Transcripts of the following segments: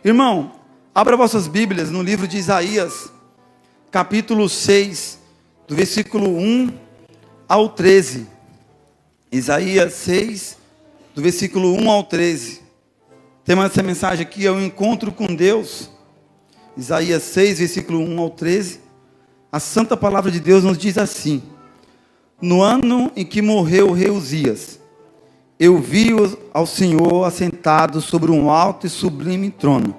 Irmão, abra vossas Bíblias no livro de Isaías, capítulo 6, do versículo 1 ao 13. Isaías 6, do versículo 1 ao 13. O tema dessa mensagem aqui é o encontro com Deus. Isaías 6, versículo 1 ao 13. A santa palavra de Deus nos diz assim: no ano em que morreu o rei Uzias, eu vi ao Senhor assentado sobre um alto e sublime trono,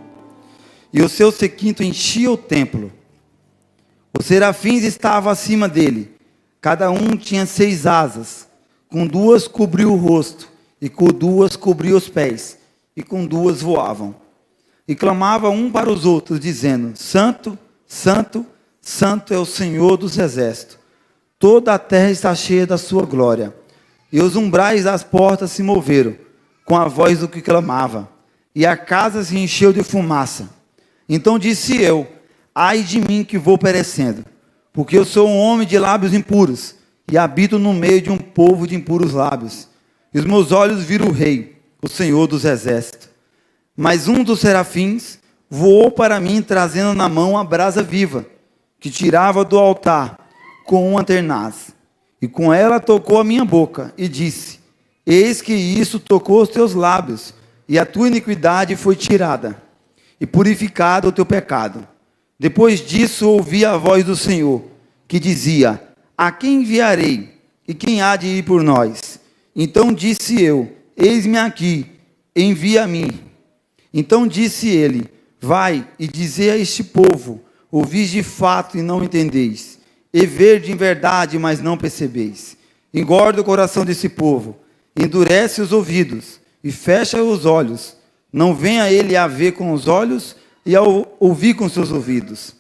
e o seu séquito enchia o templo. Os serafins estavam acima dele, cada um tinha 6 asas, com 2 cobriu o rosto, e com 2 cobriu os pés, e com 2 voavam. E clamavam um para os outros, dizendo: Santo, Santo, Santo é o Senhor dos exércitos. Toda a terra está cheia da sua glória. E os umbrais das portas se moveram, com a voz do que clamava, e a casa se encheu de fumaça. Então disse eu: ai de mim que vou perecendo, porque eu sou um homem de lábios impuros, e habito no meio de um povo de impuros lábios. E os meus olhos viram o Rei, o Senhor dos exércitos. Mas um dos serafins voou para mim, trazendo na mão a brasa viva, que tirava do altar com uma tenaz. E com ela tocou a minha boca, e disse: eis que isso tocou os teus lábios, e a tua iniquidade foi tirada, e purificado o teu pecado. Depois disso ouvi a voz do Senhor, que dizia: a quem enviarei? E quem há de ir por nós? Então disse eu: eis-me aqui, envia a mim. Então disse ele: vai e dizei a este povo: ouvis de fato e não entendeis, e verde em verdade, mas não percebeis. Engorda o coração desse povo, endurece os ouvidos, e fecha os olhos. Não venha ele a ver com os olhos, e a ouvir com seus ouvidos,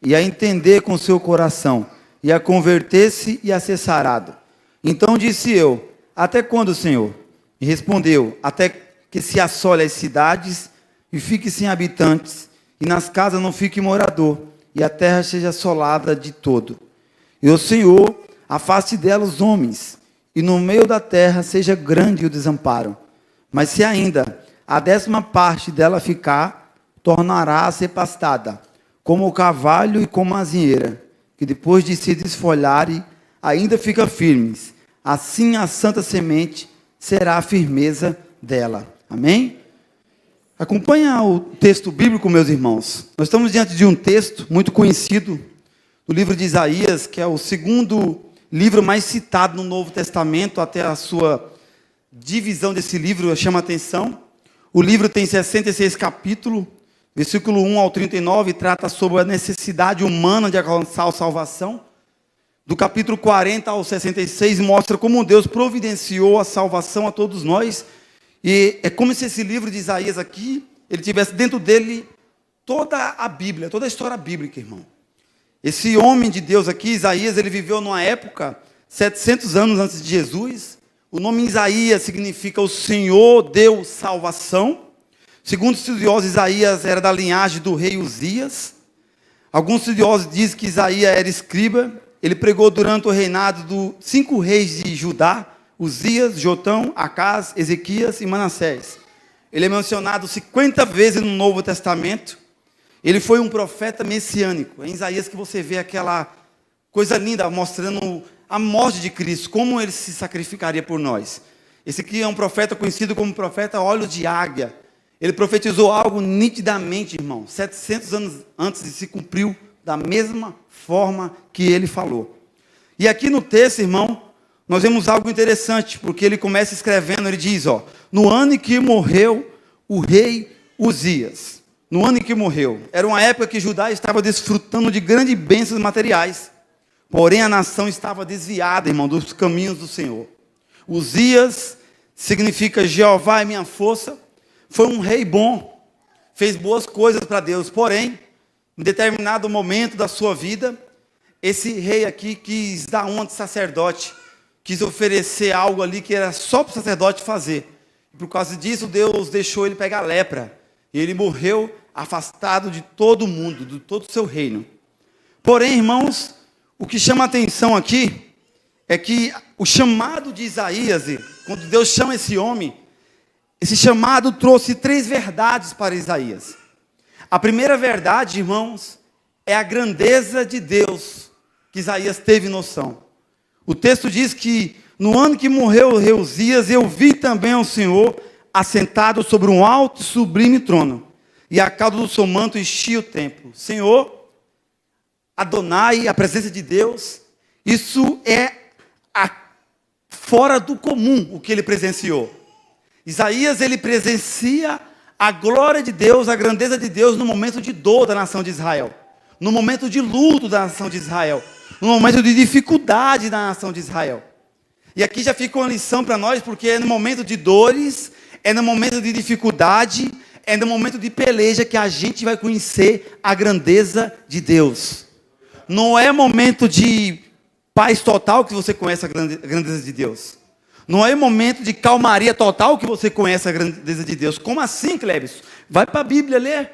e a entender com seu coração, e a converter-se e a ser sarado. Então disse eu: até quando, Senhor? E respondeu: até que se assole as cidades, e fique sem habitantes, e nas casas não fique morador, e a terra seja assolada de todo. E o Senhor afaste dela os homens, e no meio da terra seja grande o desamparo. Mas se ainda a 10ª parte dela ficar, tornará a ser pastada, como o carvalho e como a azinheira, que depois de se desfolharem, ainda fica firmes. Assim a santa semente será a firmeza dela. Amém? Acompanha o texto bíblico, meus irmãos. Nós estamos diante de um texto muito conhecido, do livro de Isaías, que é o segundo livro mais citado no Novo Testamento. Até a sua divisão desse livro chama a atenção. O livro tem 66 capítulos, versículo 1 ao 39, trata sobre a necessidade humana de alcançar a salvação. Do capítulo 40 ao 66, mostra como Deus providenciou a salvação a todos nós. E é como se esse livro de Isaías aqui, ele tivesse dentro dele toda a Bíblia, toda a história bíblica, irmão. Esse homem de Deus aqui, Isaías, ele viveu numa época, 700 anos antes de Jesus. O nome Isaías significa o Senhor deu salvação. Segundo os estudiosos, Isaías era da linhagem do rei Uzias. Alguns estudiosos dizem que Isaías era escriba. Ele pregou durante o reinado dos 5 reis de Judá: Uzias, Jotão, Acás, Ezequias e Manassés. Ele é mencionado 50 vezes no Novo Testamento. Ele foi um profeta messiânico. É em Isaías que você vê aquela coisa linda, mostrando a morte de Cristo, como ele se sacrificaria por nós. Esse aqui é um profeta conhecido como profeta olhos de águia. Ele profetizou algo nitidamente, irmão. 700 anos antes de se cumpriu da mesma forma que ele falou. E aqui no texto, irmão, nós vemos algo interessante, porque ele começa escrevendo, ele diz, no ano em que morreu o rei Uzias. No ano em que morreu, era uma época que Judá estava desfrutando de grandes bênçãos materiais, porém a nação estava desviada, irmão, dos caminhos do Senhor. Uzias significa Jeová é minha força. Foi um rei bom, fez boas coisas para Deus, porém, em determinado momento da sua vida, esse rei aqui quis dar uma de sacerdote, quis oferecer algo ali que era só para o sacerdote fazer. Por causa disso, Deus deixou ele pegar lepra, e ele morreu afastado de todo mundo, de todo o seu reino. Porém, irmãos, o que chama a atenção aqui é que o chamado de Isaías, quando Deus chama esse homem, esse chamado trouxe 3 verdades para Isaías. A primeira verdade, irmãos, é a grandeza de Deus, que Isaías teve noção. O texto diz que no ano que morreu o rei Uzias, eu vi também ao Senhor assentado sobre um alto e sublime trono, e a cauda do seu manto enchia o templo. Senhor, Adonai, a presença de Deus, isso é fora do comum o que ele presenciou. Isaías, ele presencia a glória de Deus, a grandeza de Deus no momento de dor da nação de Israel, no momento de luto da nação de Israel, no momento de dificuldade da nação de Israel. E aqui já fica uma lição para nós, porque é no momento de dores, é no momento de dificuldade, é no momento de peleja que a gente vai conhecer a grandeza de Deus. Não é momento de paz total que você conhece a grandeza de Deus. Não é momento de calmaria total que você conhece a grandeza de Deus. Como assim, Clébis? Vai para a Bíblia ler.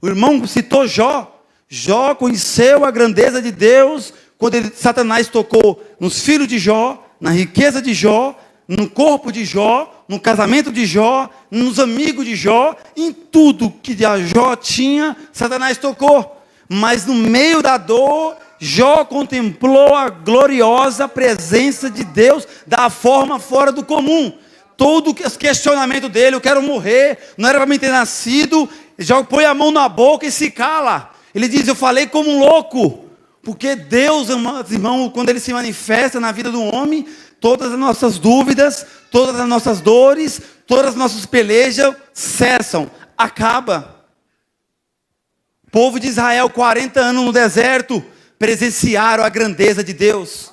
O irmão citou Jó. Jó conheceu a grandeza de Deus quando Satanás tocou nos filhos de Jó, na riqueza de Jó, no corpo de Jó, no casamento de Jó, nos amigos de Jó, em tudo que a Jó tinha, Satanás tocou. Mas no meio da dor, Jó contemplou a gloriosa presença de Deus da forma fora do comum. Todo o questionamento dele, eu quero morrer, não era para mim ter nascido, Jó põe a mão na boca e se cala. Ele diz, eu falei como um louco. Porque Deus, irmão, quando Ele se manifesta na vida do homem, todas as nossas dúvidas, todas as nossas dores, todas as nossas pelejas cessam, acaba. O povo de Israel, 40 anos no deserto, presenciaram a grandeza de Deus.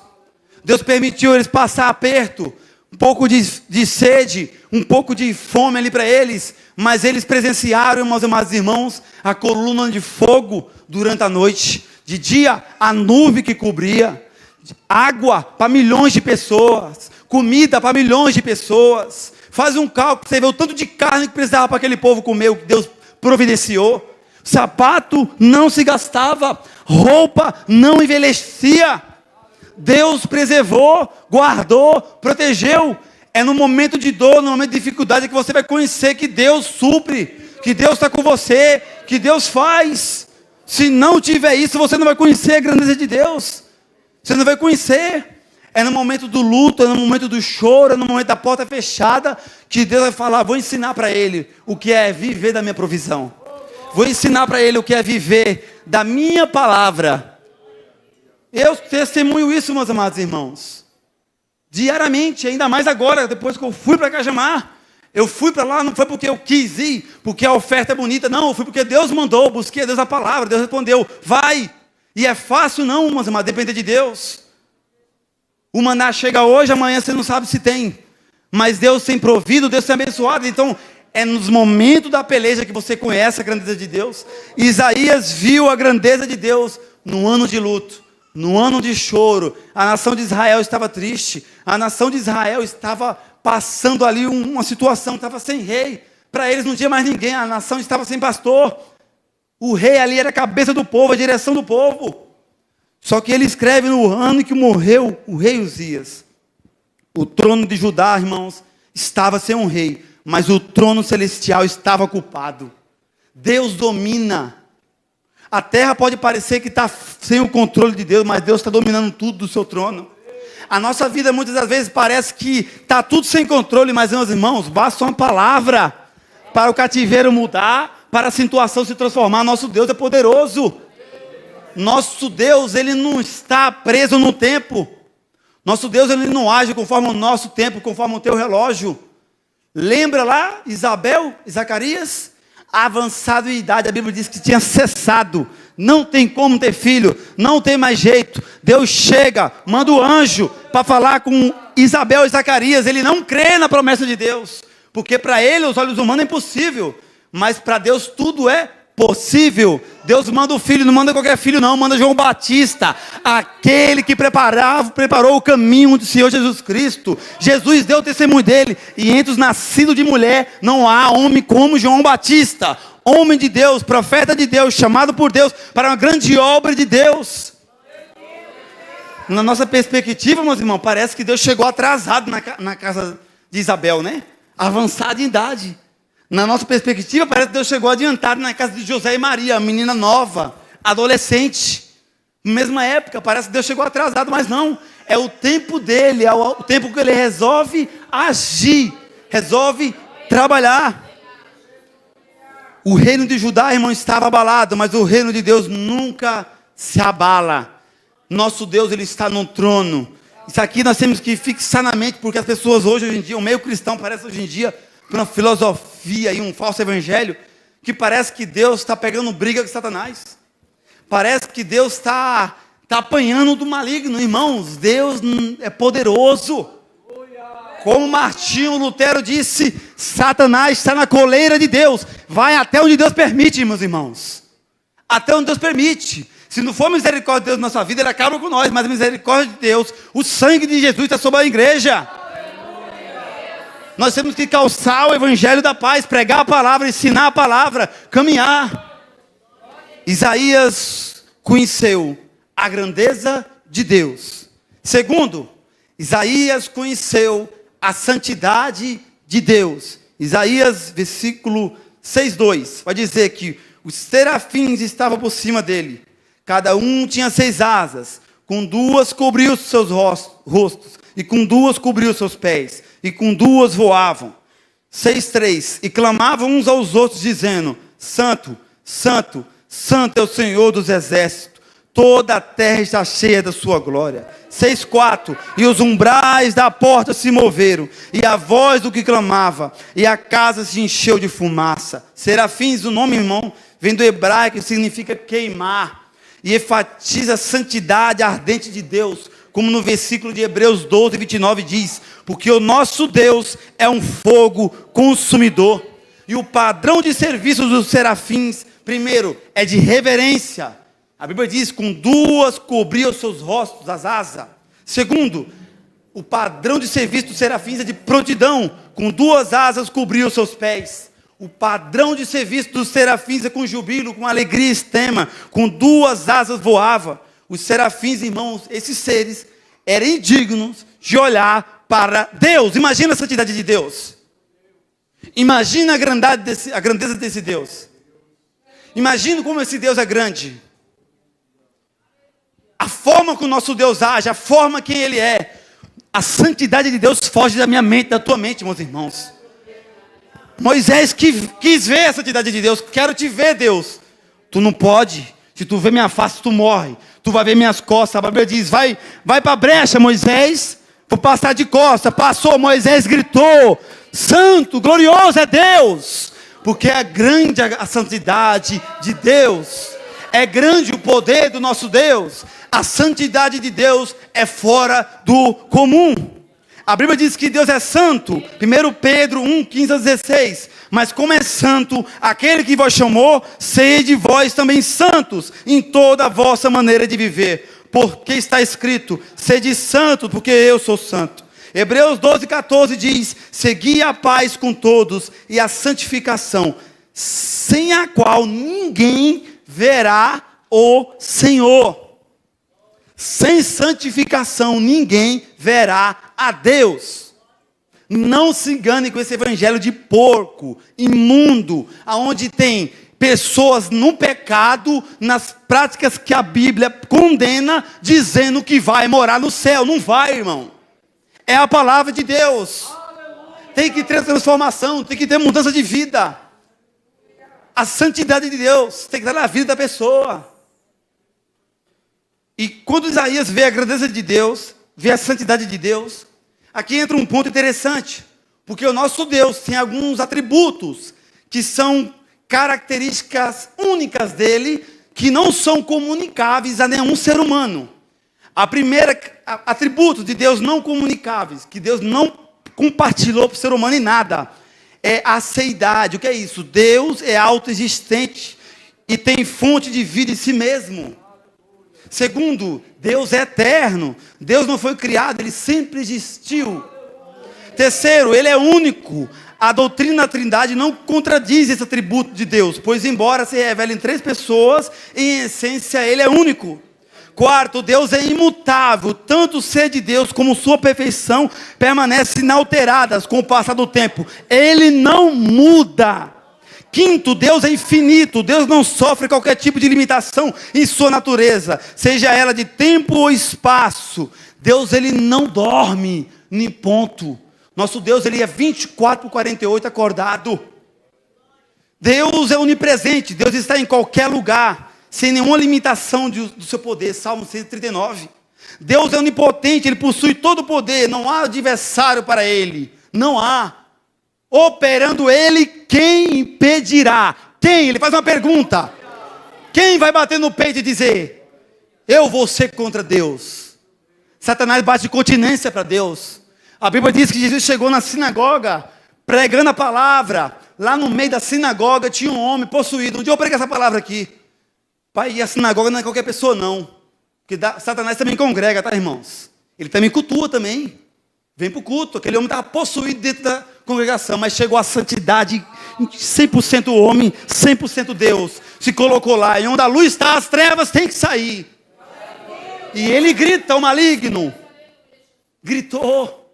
Deus permitiu eles passar aperto, um pouco de sede, um pouco de fome ali para eles, mas eles presenciaram, meus amados irmãos, a coluna de fogo durante a noite. De dia, a nuvem que cobria, água para milhões de pessoas, comida para milhões de pessoas. Faz um cálculo, você vê o tanto de carne que precisava para aquele povo comer, o que Deus providenciou. Sapato não se gastava, roupa não envelhecia. Deus preservou, guardou, protegeu. É no momento de dor, no momento de dificuldade que você vai conhecer que Deus supre, que Deus está com você, que Deus faz. Se não tiver isso, você não vai conhecer a grandeza de Deus. Você não vai conhecer. É no momento do luto, é no momento do choro, é no momento da porta fechada, que Deus vai falar, vou ensinar para ele o que é viver da minha provisão. Vou ensinar para ele o que é viver da minha palavra. Eu testemunho isso, meus amados irmãos. Diariamente, ainda mais agora, depois que eu fui para Cajamar. Eu fui para lá, não foi porque eu quis ir, porque a oferta é bonita, não, eu fui porque Deus mandou, busquei a Deus a palavra, Deus respondeu, vai. E é fácil não, meus amados, depender de Deus. O maná chega hoje, amanhã você não sabe se tem. Mas Deus tem provido, Deus tem abençoado, então é nos momentos da peleja que você conhece a grandeza de Deus. Isaías viu a grandeza de Deus no ano de luto, no ano de choro. A nação de Israel estava triste, a nação de Israel estava passando ali uma situação, estava sem rei, para eles não tinha mais ninguém, a nação estava sem pastor, o rei ali era a cabeça do povo, a direção do povo. Só que ele escreve no ano em que morreu o rei Uzias, o trono de Judá, irmãos, estava sem um rei, mas o trono celestial estava ocupado. Deus domina. A terra pode parecer que está sem o controle de Deus, mas Deus está dominando tudo do seu trono. A nossa vida muitas das vezes parece que está tudo sem controle, mas meus irmãos, basta uma palavra para o cativeiro mudar, para a situação se transformar. Nosso Deus é poderoso. Nosso Deus, Ele não está preso no tempo. Nosso Deus, Ele não age conforme o nosso tempo, conforme o teu relógio. Lembra lá, Isabel e Zacarias? Avançado em idade, a Bíblia diz que tinha cessado, não tem como ter filho, não tem mais jeito. Deus chega, manda o anjo para falar com Isabel e Zacarias. Ele não crê na promessa de Deus, porque para ele, os olhos humanos, é impossível, mas para Deus tudo é possível. Deus manda o filho, não manda qualquer filho não, manda João Batista, aquele que preparou o caminho do Senhor Jesus Cristo. Jesus deu o testemunho dele, e entre os nascidos de mulher, não há homem como João Batista, homem de Deus, profeta de Deus, chamado por Deus, para uma grande obra de Deus. Na nossa perspectiva, meus irmãos, parece que Deus chegou atrasado na casa de Isabel, né? Avançado em idade. Na nossa perspectiva, parece que Deus chegou adiantado na casa de José e Maria, a menina nova, adolescente. Na mesma época, parece que Deus chegou atrasado, mas não. É o tempo dele, é o tempo que ele resolve agir, resolve trabalhar. O reino de Judá, irmão, estava abalado, mas o reino de Deus nunca se abala. Nosso Deus, ele está no trono. Isso aqui nós temos que fixar na mente, porque as pessoas hoje em dia, o meio cristão parece hoje em dia uma filosofia e um falso evangelho, que parece que Deus está pegando briga com Satanás. Parece que Deus está apanhando do maligno. Irmãos, Deus é poderoso. Como Martinho Lutero disse, Satanás está na coleira de Deus. Vai até onde Deus permite, meus irmãos. Até onde Deus permite. Se não for misericórdia de Deus na nossa vida, ele acaba com nós. Mas a misericórdia de Deus, o sangue de Jesus está sobre a igreja. Nós temos que calçar o evangelho da paz, pregar a palavra, ensinar a palavra, caminhar. Isaías conheceu a grandeza de Deus. Segundo, Isaías conheceu a santidade de Deus. Isaías, versículo 6:2, vai dizer que os serafins estavam por cima dele. Cada um tinha 6 asas, com 2 cobriu os seus rostos, e com 2 cobriu os seus pés, e com 2 voavam. 6:3, e clamavam uns aos outros, dizendo: Santo, Santo, Santo é o Senhor dos exércitos, toda a terra está cheia da sua glória. 6:4, e os umbrais da porta se moveram, e a voz do que clamava, e a casa se encheu de fumaça. Serafins, o nome, irmão, vem do hebraico, que significa queimar, e enfatiza a santidade ardente de Deus, como no versículo de Hebreus 12:29 diz: porque o nosso Deus é um fogo consumidor. E o padrão de serviço dos serafins, primeiro, é de reverência. A Bíblia diz, com 2 cobriam os seus rostos, as asas. Segundo, o padrão de serviço dos serafins é de prontidão, com 2 asas cobriam os seus pés. O padrão de serviço dos serafins é com jubilo, com alegria extrema, com 2 asas voava. Os serafins, irmãos, esses seres, eram indignos de olhar para Deus. Imagina a santidade de Deus. Imagina a grandeza desse Deus. Imagina como esse Deus é grande. A forma que o nosso Deus age, a forma que Ele é. A santidade de Deus foge da minha mente, da tua mente, meus irmãos. Moisés quis ver a santidade de Deus. Quero te ver, Deus. Tu não pode. Se tu ver minha face, tu morre. Tu vai ver minhas costas. A Bíblia diz, vai para a brecha, Moisés. Vou passar de costas. Passou, Moisés gritou: Santo, glorioso é Deus. Porque é grande a santidade de Deus. É grande o poder do nosso Deus. A santidade de Deus é fora do comum. A Bíblia diz que Deus é santo. 1 Pedro 1:15-16. Mas como é santo aquele que vos chamou, sede vós também santos em toda a vossa maneira de viver. Porque está escrito: sede santo, porque eu sou santo. Hebreus 12:14 diz: segui a paz com todos e a santificação, sem a qual ninguém verá o Senhor. Sem santificação ninguém verá a Deus. Não se engane com esse evangelho de porco, imundo, aonde tem pessoas no pecado, nas práticas que a Bíblia condena, dizendo que vai morar no céu. Não vai, irmão. É a palavra de Deus. Tem que ter transformação, tem que ter mudança de vida. A santidade de Deus tem que estar na vida da pessoa. E quando Isaías vê a grandeza de Deus, vê a santidade de Deus, aqui entra um ponto interessante, porque o nosso Deus tem alguns atributos que são características únicas dele, que não são comunicáveis a nenhum ser humano. A primeira atributo de Deus não comunicáveis, que Deus não compartilhou para o ser humano em nada, é a seidade. O que é isso? Deus é autoexistente e tem fonte de vida em si mesmo. Segundo, Deus é eterno. Deus não foi criado, Ele sempre existiu. Terceiro, Ele é único. A doutrina da Trindade não contradiz esse atributo de Deus, pois embora se revele em 3 pessoas, em essência Ele é único. Quarto, Deus é imutável, tanto o ser de Deus como sua perfeição permanecem inalteradas com o passar do tempo. Ele não muda. Quinto, Deus é infinito, Deus não sofre qualquer tipo de limitação em sua natureza, seja ela de tempo ou espaço. Deus, ele não dorme, nem ponto. Nosso Deus, ele é 24/48 acordado. Deus é onipresente, Deus está em qualquer lugar, sem nenhuma limitação do seu poder. Salmo 139. Deus é onipotente, ele possui todo o poder, não há adversário para ele, não há. Operando ele, quem impedirá? Quem? Ele faz uma pergunta. Quem vai bater no peito e dizer: eu vou ser contra Deus? Satanás bate de continência para Deus. A Bíblia diz que Jesus chegou na sinagoga, pregando a palavra. Lá no meio da sinagoga tinha um homem possuído. Um dia eu preguei essa palavra aqui. Pai, e a sinagoga não é qualquer pessoa não. Porque Satanás também congrega, tá, irmãos? Ele também cultua também. Vem para o culto. Aquele homem estava possuído dentro da congregação, mas chegou à santidade, 100% homem, 100% Deus. Se colocou lá, e onde a luz está, as trevas têm que sair. E ele grita, o maligno. Gritou: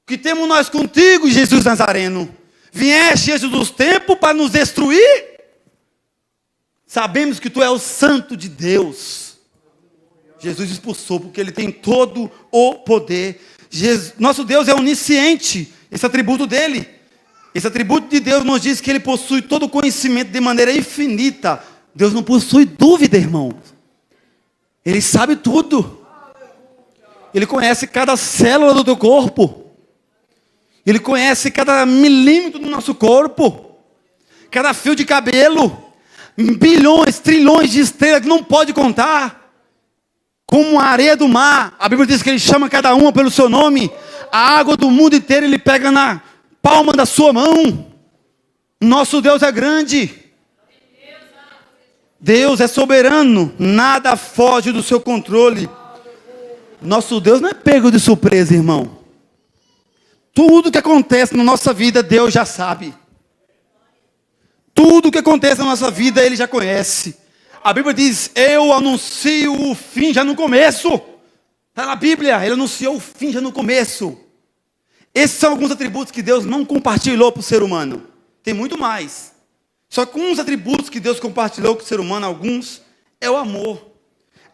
que temos nós contigo, Jesus Nazareno? Vieste Jesus dos tempos para nos destruir? Sabemos que tu és o santo de Deus. Jesus expulsou, porque ele tem todo o poder. Nosso Deus é onisciente, esse atributo dele. Esse atributo de Deus nos diz que ele possui todo o conhecimento de maneira infinita. Deus não possui dúvida, irmão. Ele sabe tudo. Ele conhece cada célula do teu corpo. Ele conhece cada milímetro do nosso corpo. Cada fio de cabelo. Bilhões, trilhões de estrelas que não pode contar. Como a areia do mar. A Bíblia diz que ele chama cada uma pelo seu nome. A água do mundo inteiro ele pega na palma da sua mão. Nosso Deus é grande. Deus é soberano. Nada foge do seu controle. Nosso Deus não é pego de surpresa, irmão. Tudo que acontece na nossa vida, Deus já sabe. Tudo que acontece na nossa vida, Ele já conhece. A Bíblia diz: eu anuncio o fim já no começo. Está na Bíblia, Ele anunciou o fim já no começo. Esses são alguns atributos que Deus não compartilhou para o ser humano. Tem muito mais. Só que uns atributos que Deus compartilhou com o ser humano, alguns, é o amor.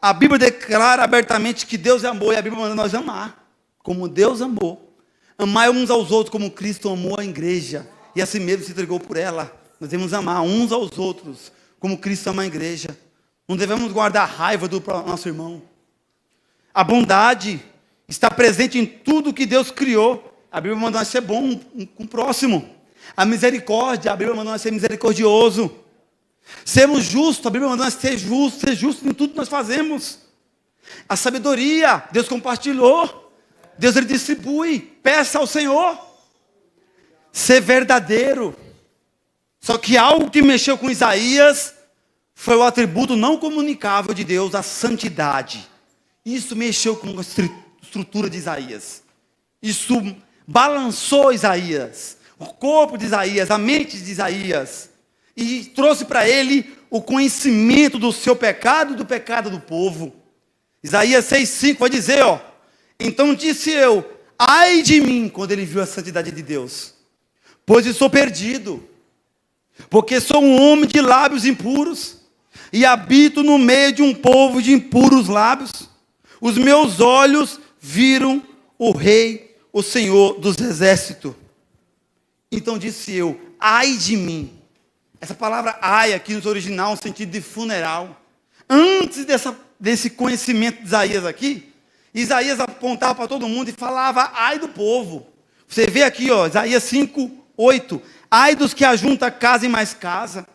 A Bíblia declara abertamente que Deus é amor, e a Bíblia manda nós amar, como Deus amou. Amar uns aos outros como Cristo amou a igreja, e assim mesmo se entregou por ela. Nós devemos amar uns aos outros, como Cristo ama a igreja. Não devemos guardar raiva do nosso irmão. A bondade está presente em tudo que Deus criou. A Bíblia manda nós ser bom com o próximo. A misericórdia, a Bíblia manda nós ser misericordioso. Sermos justos, a Bíblia manda nós ser justos em tudo que nós fazemos. A sabedoria, Deus compartilhou. Deus ele distribui. Peça ao Senhor. Ser verdadeiro. Só que algo que mexeu com Isaías foi o atributo não comunicável de Deus, a santidade. Isso mexeu com a estrutura de Isaías. Isso balançou Isaías, o corpo de Isaías, a mente de Isaías, e trouxe para ele o conhecimento do seu pecado e do pecado do povo. Isaías 6,5 vai dizer, então disse eu, ai de mim, quando ele viu a santidade de Deus, pois estou perdido, porque sou um homem de lábios impuros, e habito no meio de um povo de impuros lábios. Os meus olhos viram o Rei, o Senhor dos exércitos. Então disse eu, ai de mim. Essa palavra ai aqui no original, no sentido de funeral. Antes desse conhecimento de Isaías aqui, Isaías apontava para todo mundo e falava ai do povo. Você vê aqui, Isaías 5:8. Ai dos que ajuntam casa em mais casa.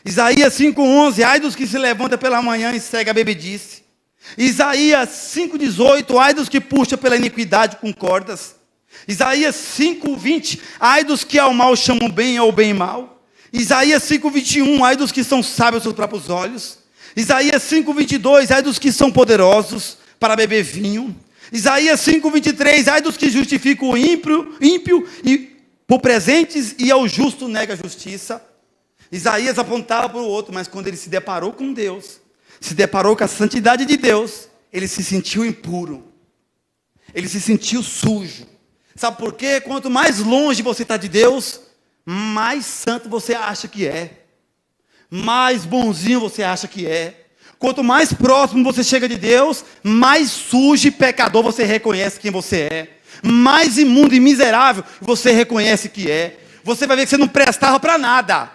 Isaías 5:11. Ai dos que se levantam pela manhã e segue a bebedice. Isaías 5:18. Ai dos que puxam pela iniquidade com cordas. Isaías 5:20. Ai dos que ao mal chamam bem ou bem mal. Isaías 5:21. Ai dos que são sábios aos seus próprios olhos. Isaías 5:22. Ai dos que são poderosos para beber vinho. Isaías 5:23. Ai dos que justificam o ímpio e por presentes e ao justo nega a justiça. Isaías apontava para o outro, mas quando ele se deparou com Deus, se deparou com a santidade de Deus, ele se sentiu impuro. Ele se sentiu sujo. Sabe por quê? Quanto mais longe você está de Deus, mais santo você acha que é. Mais bonzinho você acha que é. Quanto mais próximo você chega de Deus, mais sujo e pecador você reconhece quem você é. Mais imundo e miserável você reconhece que é. Você vai ver que você não prestava para nada.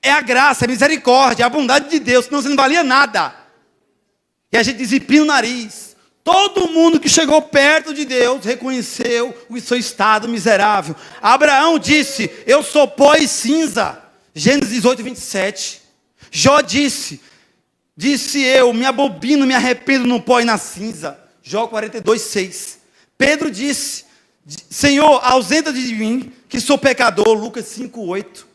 É a graça, é a misericórdia, é a bondade de Deus, senão você não valia nada. E a gente desempina o nariz. Todo mundo que chegou perto de Deus reconheceu o seu estado miserável. Abraão disse: eu sou pó e cinza. Gênesis 18, 27. Jó disse eu, me abobino, me arrependo no pó e na cinza. Jó 42, 6. Pedro disse: Senhor, ausenta-te de mim, que sou pecador. Lucas 5, 8.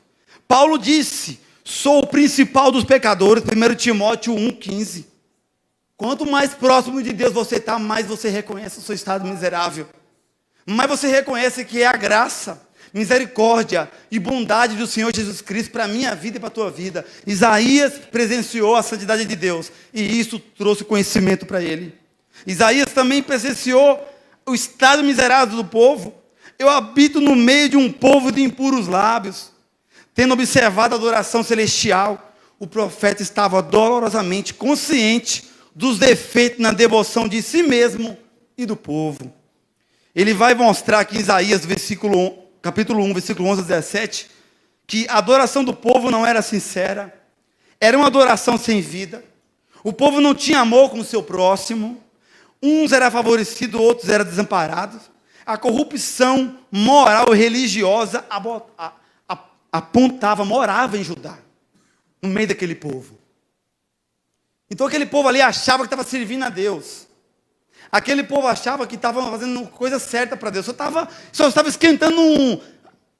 Paulo disse: sou o principal dos pecadores. 1 Timóteo 1, 15. Quanto mais próximo de Deus você está, mais você reconhece o seu estado miserável. Mais você reconhece que é a graça, misericórdia e bondade do Senhor Jesus Cristo para a minha vida e para a tua vida. Isaías presenciou a santidade de Deus, e isso trouxe conhecimento para ele. Isaías também presenciou o estado miserável do povo. Eu habito no meio de um povo de impuros lábios. Tendo observado a adoração celestial, o profeta estava dolorosamente consciente dos defeitos na devoção de si mesmo e do povo. Ele vai mostrar aqui em Isaías, capítulo 1, versículo 11 a 17, que a adoração do povo não era sincera, era uma adoração sem vida. O povo não tinha amor com o seu próximo, uns eram favorecidos, outros eram desamparados. A corrupção moral e religiosa morava em Judá, no meio daquele povo. Então aquele povo ali achava que estava servindo a Deus. Aquele povo achava que estava fazendo coisa certa para Deus. Só estava esquentando um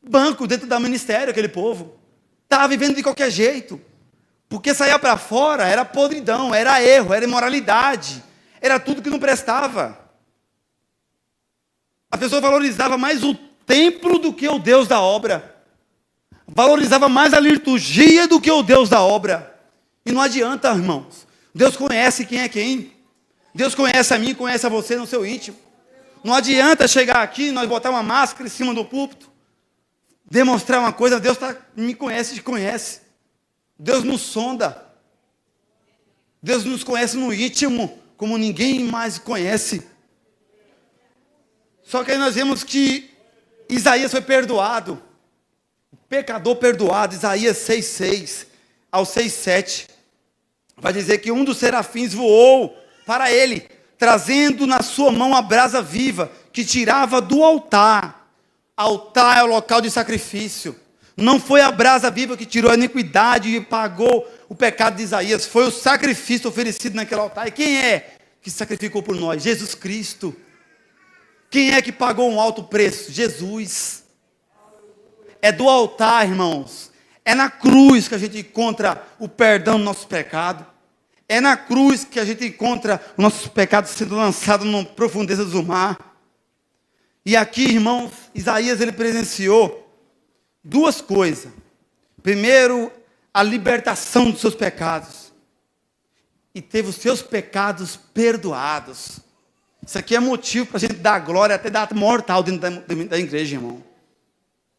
banco dentro do ministério, aquele povo. Estava vivendo de qualquer jeito. Porque saía para fora, era podridão, era erro, era imoralidade. Era tudo que não prestava. A pessoa valorizava mais o templo do que o Deus da obra. Valorizava mais a liturgia do que o Deus da obra. E não adianta, irmãos. Deus conhece quem é quem. Deus conhece a mim, conhece a você no seu íntimo. Não adianta chegar aqui, nós botar uma máscara em cima do púlpito, demonstrar uma coisa. Deus me conhece, te conhece. Deus nos sonda. Deus nos conhece no íntimo, como ninguém mais conhece. Só que aí nós vemos que Isaías foi perdoado. O pecador perdoado, Isaías 6,6 ao 6,7. Vai dizer que um dos serafins voou para ele, trazendo na sua mão a brasa viva, que tirava do altar. Altar é o local de sacrifício. Não foi a brasa viva que tirou a iniquidade e pagou o pecado de Isaías. Foi o sacrifício oferecido naquele altar. E quem é que sacrificou por nós? Jesus Cristo. Quem é que pagou um alto preço? Jesus. É do altar, irmãos. É na cruz que a gente encontra o perdão do nosso pecado. É na cruz que a gente encontra os nossos pecados sendo lançados na profundeza do mar. E aqui, irmãos, Isaías ele presenciou duas coisas. Primeiro, a libertação dos seus pecados. E teve os seus pecados perdoados. Isso aqui é motivo para a gente dar glória até data mortal dentro da igreja, irmão.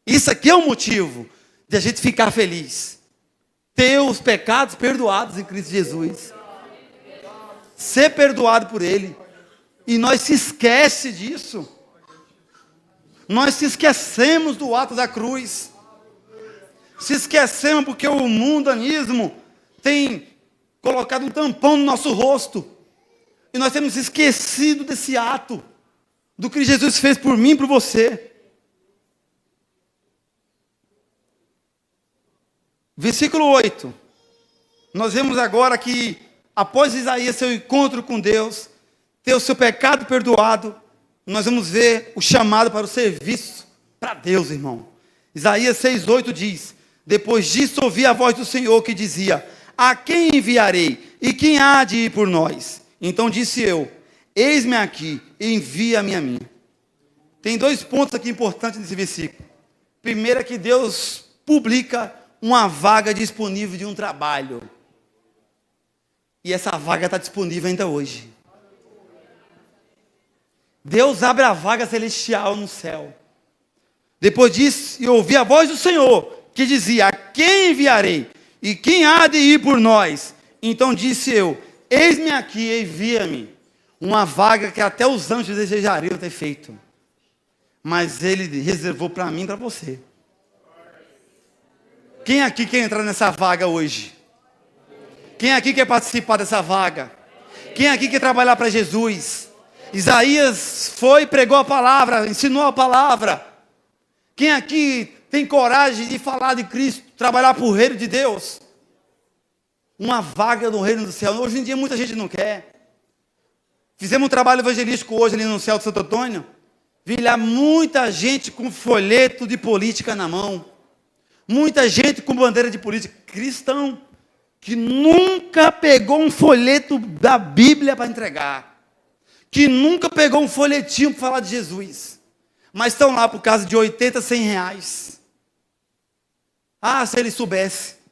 Isso aqui é o motivo de a gente ficar feliz. Ter os pecados perdoados em Cristo Jesus. Ser perdoado por Ele. E nós se esquece disso. Nós se esquecemos do ato da cruz. Se esquecemos porque o mundanismo tem colocado um tampão no nosso rosto. E nós temos esquecido desse ato. Do que Jesus fez por mim e por você. Versículo 8. Nós vemos agora que após Isaías seu encontro com Deus, ter o seu pecado perdoado, nós vamos ver o chamado para o serviço para Deus, irmão. Isaías 6,8 diz: depois disso ouvi a voz do Senhor que dizia: a quem enviarei? E quem há de ir por nós? Então disse eu: eis-me aqui, envia-me a mim. Tem dois pontos aqui importantes nesse versículo. Primeiro é que Deus publica uma vaga disponível de um trabalho. E essa vaga está disponível ainda hoje. Deus abre a vaga celestial no céu. Depois disso, eu ouvi a voz do Senhor, que dizia: a quem enviarei? E quem há de ir por nós? Então disse eu: eis-me aqui, envia-me. Uma vaga que até os anjos desejariam ter feito. Mas Ele reservou para mim e para você. Quem aqui quer entrar nessa vaga hoje? Quem aqui quer participar dessa vaga? Quem aqui quer trabalhar para Jesus? Isaías foi, pregou a palavra, ensinou a palavra. Quem aqui tem coragem de falar de Cristo, trabalhar para o reino de Deus? Uma vaga no reino do céu. Hoje em dia muita gente não quer. Fizemos um trabalho evangelístico hoje ali no céu de Santo Antônio. Vi lá muita gente com folheto de política na mão. Muita gente com bandeira de política. Cristão que nunca pegou um folheto da Bíblia para entregar. Que nunca pegou um folhetinho para falar de Jesus. Mas estão lá por causa de 80, 100 reais. Ah, se ele soubesse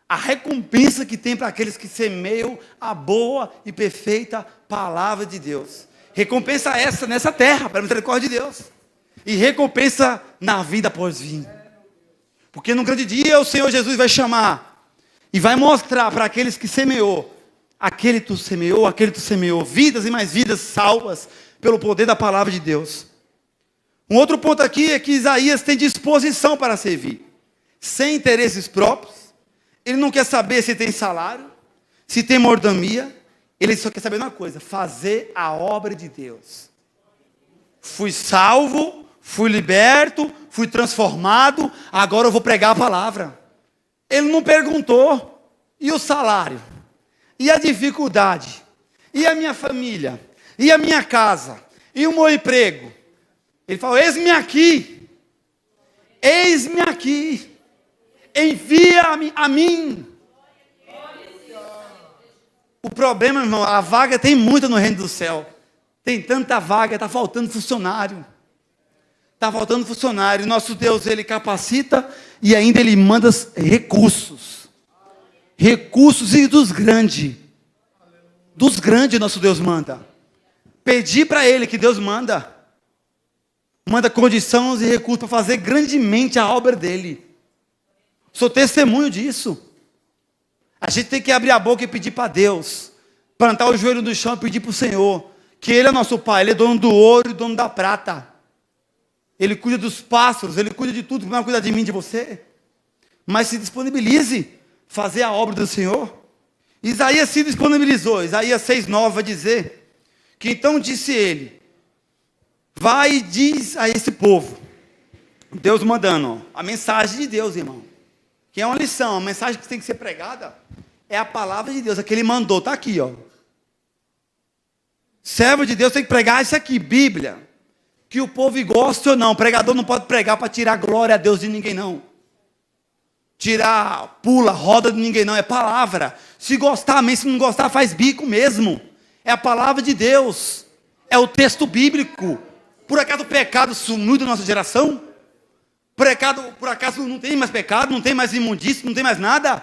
a recompensa que tem para aqueles que semeiam a boa e perfeita palavra de Deus. Recompensa essa nessa terra, para a misericórdia de Deus. E recompensa na vida após vir. Porque no grande dia o Senhor Jesus vai chamar e vai mostrar para aqueles que semeou. Aquele tu semeou vidas e mais vidas salvas pelo poder da palavra de Deus. Um outro ponto aqui é que Isaías tem disposição para servir. Sem interesses próprios. Ele não quer saber se tem salário, se tem mordomia. Ele só quer saber uma coisa: fazer a obra de Deus. Fui salvo, fui liberto, fui transformado, agora eu vou pregar a palavra. Ele não perguntou: e o salário? E a dificuldade? E a minha família? E a minha casa? E o meu emprego? Ele falou: eis-me aqui. Eis-me aqui. Envia-me a mim. O problema, irmão, a vaga tem muita no reino do céu. Tem tanta vaga, está faltando funcionário. Está faltando funcionário. Nosso Deus, Ele capacita e ainda Ele manda recursos. Recursos e dos grandes. Dos grandes nosso Deus manda. Pedir para Ele que Deus manda. Manda condições e recursos para fazer grandemente a obra dEle. Sou testemunho disso. A gente tem que abrir a boca e pedir para Deus. Plantar o joelho no chão e pedir para o Senhor. Que Ele é nosso Pai. Ele é dono do ouro e dono da prata. Ele cuida dos pássaros. Ele cuida de tudo. Não vai cuidar de mim, de você. Mas se disponibilize. Fazer a obra do Senhor. Isaías se disponibilizou. Isaías 6,9 vai dizer. Que então disse ele. Vai e diz a esse povo. Deus mandando. Ó, a mensagem de Deus, irmão. Que é uma lição, a mensagem que tem que ser pregada é a palavra de Deus, a que Ele mandou, está aqui, ó. Servo de Deus tem que pregar isso aqui, Bíblia. Que o povo goste ou não, o pregador não pode pregar para tirar glória a Deus de ninguém, não. Tirar, pula, roda de ninguém, não, é palavra. Se gostar, amém, se não gostar, faz bico mesmo. É a palavra de Deus, é o texto bíblico. Por acaso o pecado sumiu da nossa geração? Por acaso não tem mais pecado, não tem mais imundícia, não tem mais nada?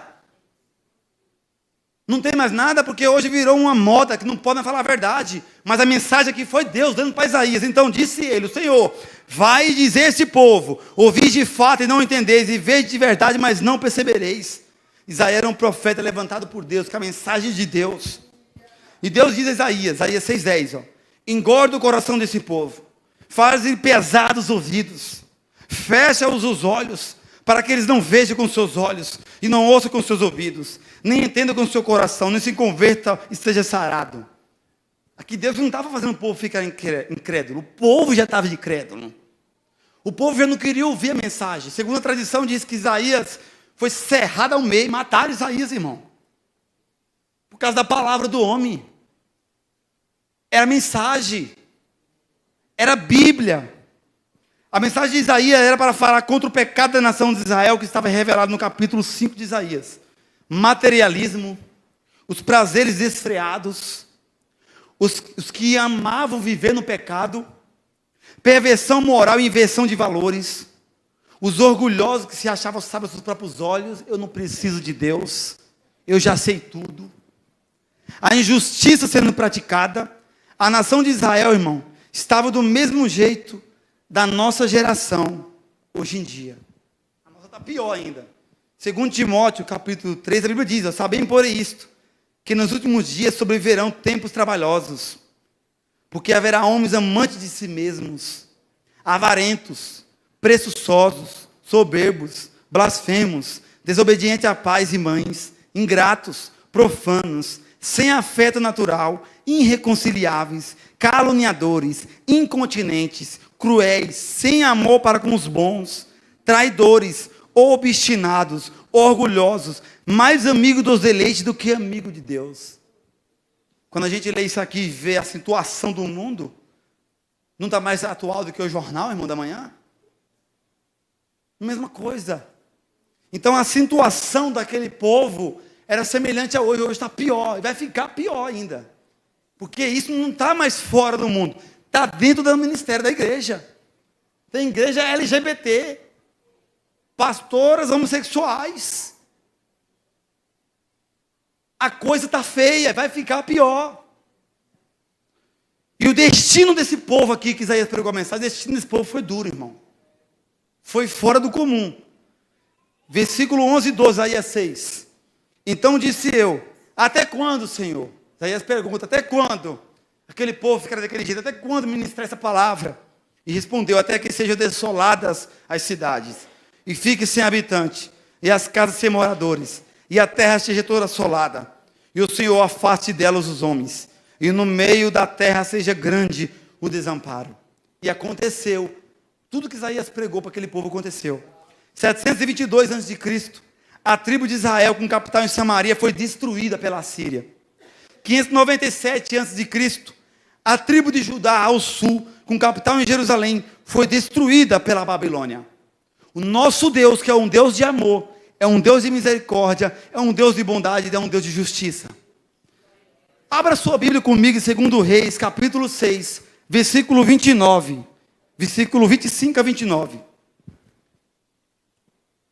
Não tem mais nada porque hoje virou uma moda que não podem falar a verdade. Mas a mensagem aqui foi Deus dando para Isaías. Então disse ele, o Senhor, vai dizer a esse povo, ouvis de fato e não entendeis, e vedes de verdade, mas não percebereis. Isaías era um profeta levantado por Deus, com a mensagem de Deus. E Deus diz a Isaías 6,10, engorda o coração desse povo, faz-lhe pesados os ouvidos, fecha-os os olhos, para que eles não vejam com seus olhos, e não ouçam com seus ouvidos, nem entendam com seu coração, nem se converta e esteja sarado. Aqui Deus não estava fazendo o povo ficar incrédulo, o povo já estava incrédulo. O povo já não queria ouvir a mensagem. Segundo a tradição diz que Isaías foi cerrado ao meio, mataram Isaías, irmão. Por causa da palavra do homem. Era mensagem. Era Bíblia. A mensagem de Isaías era para falar contra o pecado da nação de Israel, que estava revelado no capítulo 5 de Isaías. Materialismo, os prazeres desfreados, os que amavam viver no pecado, perversão moral e inversão de valores, os orgulhosos que se achavam sábios aos seus próprios olhos, eu não preciso de Deus, eu já sei tudo. a injustiça sendo praticada. A nação de Israel, irmão, estava do mesmo jeito da nossa geração hoje em dia. A nossa está pior ainda. Segundo Timóteo, capítulo 3, a Bíblia diz: sabem, porém, isto, que nos últimos dias sobrevirão tempos trabalhosos, porque haverá homens amantes de si mesmos, avarentos, presunçosos, soberbos, blasfemos, desobedientes a pais e mães, ingratos, profanos, sem afeto natural, irreconciliáveis, caluniadores, incontinentes, cruéis, sem amor para com os bons, traidores, obstinados, orgulhosos, mais amigos dos deleites do que amigo de Deus. Quando a gente lê isso aqui e vê a situação do mundo, não está mais atual do que o jornal, irmão, da manhã? Mesma coisa. Então a situação daquele povo era semelhante a hoje está pior, e vai ficar pior ainda. Porque isso não está mais fora do mundo, está dentro do ministério da igreja. Tem igreja LGBT, pastoras homossexuais. A coisa está feia, vai ficar pior. E o destino desse povo aqui, que Isaías pregou a mensagem, o destino desse povo foi duro, irmão. Foi fora do comum. Versículo 11 e 12, Isaías 6. Então disse eu: até quando, Senhor? Isaías pergunta: até quando? Aquele povo ficará daquele jeito, até quando ministrar essa palavra? E respondeu: até que sejam desoladas as cidades, e fique sem habitante, e as casas sem moradores, e a terra seja toda assolada, e o Senhor afaste delas os homens, e no meio da terra seja grande o desamparo. E aconteceu, tudo que Isaías pregou para aquele povo aconteceu. 722 a.C., a tribo de Israel, com capital em Samaria, foi destruída pela Síria. 597 a.C., a tribo de Judá ao sul, com capital em Jerusalém, foi destruída pela Babilônia. O nosso Deus, que é um Deus de amor, é um Deus de misericórdia, é um Deus de bondade, é um Deus de justiça. Abra sua Bíblia comigo em 2 Reis, capítulo 6, versículo 29, versículo 25 a 29.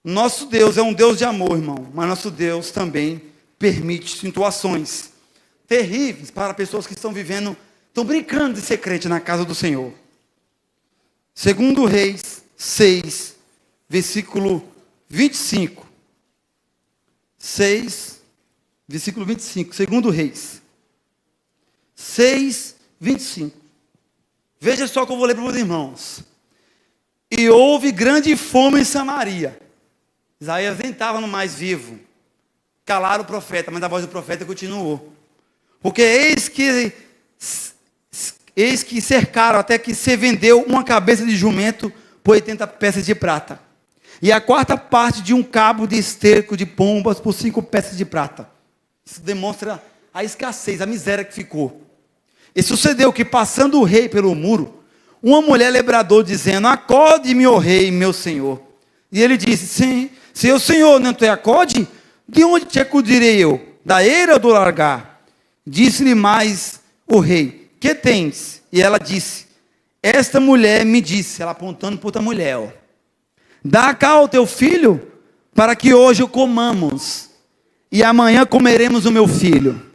Nosso Deus é um Deus de amor, irmão, mas nosso Deus também permite situações terríveis para pessoas que estão vivendo, estão brincando de ser crente na casa do Senhor. 2 Reis 6, versículo 25. 6, versículo 25, 2 Reis 6, 25. Veja só que eu vou ler para os irmãos. E houve grande fome em Samaria. Isaías nem estava no mais vivo. Calaram o profeta, mas a voz do profeta continuou. Porque eis que cercaram até que se vendeu uma cabeça de jumento por 80 peças de prata. E a quarta parte de um cabo de esterco de pombas por 5 peças de prata. Isso demonstra a escassez, a miséria que ficou. E sucedeu que, passando o rei pelo muro, uma mulher lembrou, dizendo: acode-me, ó rei, meu senhor. E ele disse: sim, se o senhor não te acode, de onde te acudirei eu? Da eira ou do largar? Disse-lhe mais o rei: que tens? E ela disse: esta mulher me disse, ela apontando para outra mulher, ó, dá cá o teu filho, para que hoje o comamos, e amanhã comeremos o meu filho.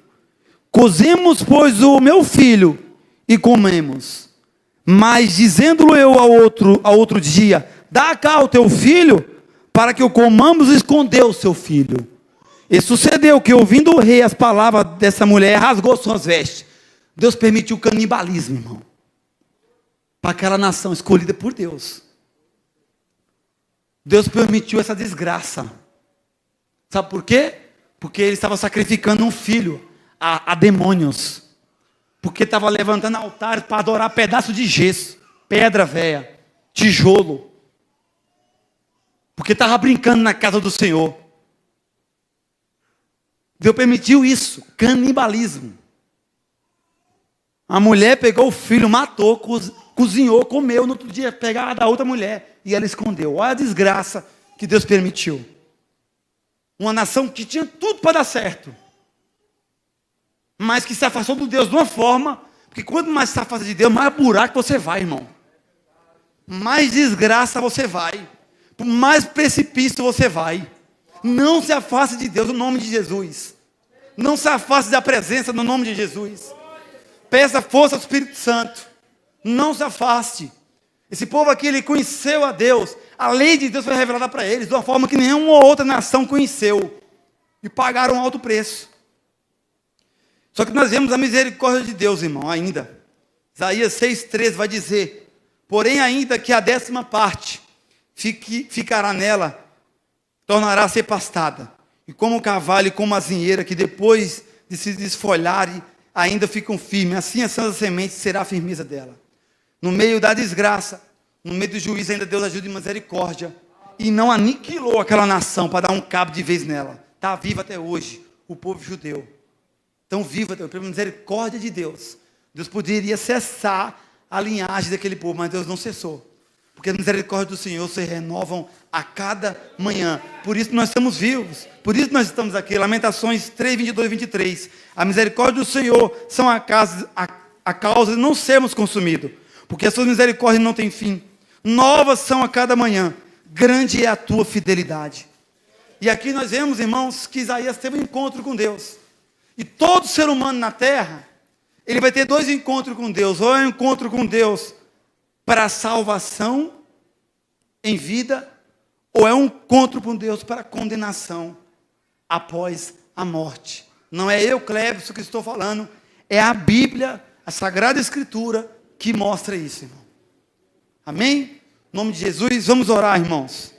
Cozemos, pois, o meu filho, e comemos. Mas dizendo-lhe eu ao outro dia: dá cá o teu filho, para que o comamos, escondeu o seu filho. E sucedeu que, ouvindo o rei as palavras dessa mulher, rasgou suas vestes. Deus permitiu o canibalismo, irmão, para aquela nação escolhida por Deus. Deus permitiu essa desgraça. Sabe por quê? Porque ele estava sacrificando um filho a demônios. Porque estava levantando altares para adorar pedaço de gesso, pedra velha, tijolo. Porque estava brincando na casa do Senhor. Deus permitiu isso, canibalismo. A mulher pegou o filho, matou, cozinhou, comeu, no outro dia pegava da outra mulher e ela escondeu. Olha a desgraça que Deus permitiu. Uma nação que tinha tudo para dar certo, mas que se afastou de Deus de uma forma, porque quanto mais se afasta de Deus, mais buraco você vai, irmão. Mais desgraça você vai, mais precipício você vai. Não se afaste de Deus, no nome de Jesus. Não se afaste da presença no nome de Jesus. Peça força ao Espírito Santo. Não se afaste. Esse povo aqui, ele conheceu a Deus. A lei de Deus foi revelada para eles de uma forma que nenhuma outra nação conheceu. E pagaram um alto preço. Só que nós vemos a misericórdia de Deus, irmão, ainda. Isaías 6,13 vai dizer: porém, ainda que a 10ª parte ficará nela, tornará a ser pastada. E como o cavalo e como a azinheira, que depois de se desfolharem, ainda ficam firmes. Assim a santa semente será a firmeza dela. No meio da desgraça, no meio do juízo, ainda Deus ajuda em misericórdia. E não aniquilou aquela nação para dar um cabo de vez nela. Está vivo até hoje, o povo judeu. Tão vivo até hoje, pela misericórdia de Deus. Deus poderia cessar a linhagem daquele povo, mas Deus não cessou. Porque a misericórdia do Senhor se renovam a cada manhã. Por isso nós estamos vivos. Por isso nós estamos aqui. Lamentações 3, 22 e 23. A misericórdia do Senhor são a causa de não sermos consumidos. Porque as suas misericórdias não têm fim. Novas são a cada manhã. Grande é a tua fidelidade. E aqui nós vemos, irmãos, que Isaías teve um encontro com Deus. E todo ser humano na terra, ele vai ter 2 encontros com Deus. Ou é um encontro com Deus para a salvação em vida, ou é um encontro com Deus para a condenação após a morte. Não é eu, Cleberson, que estou falando, é a Bíblia, a Sagrada Escritura, que mostra isso, irmão. Amém? Em nome de Jesus, vamos orar, irmãos.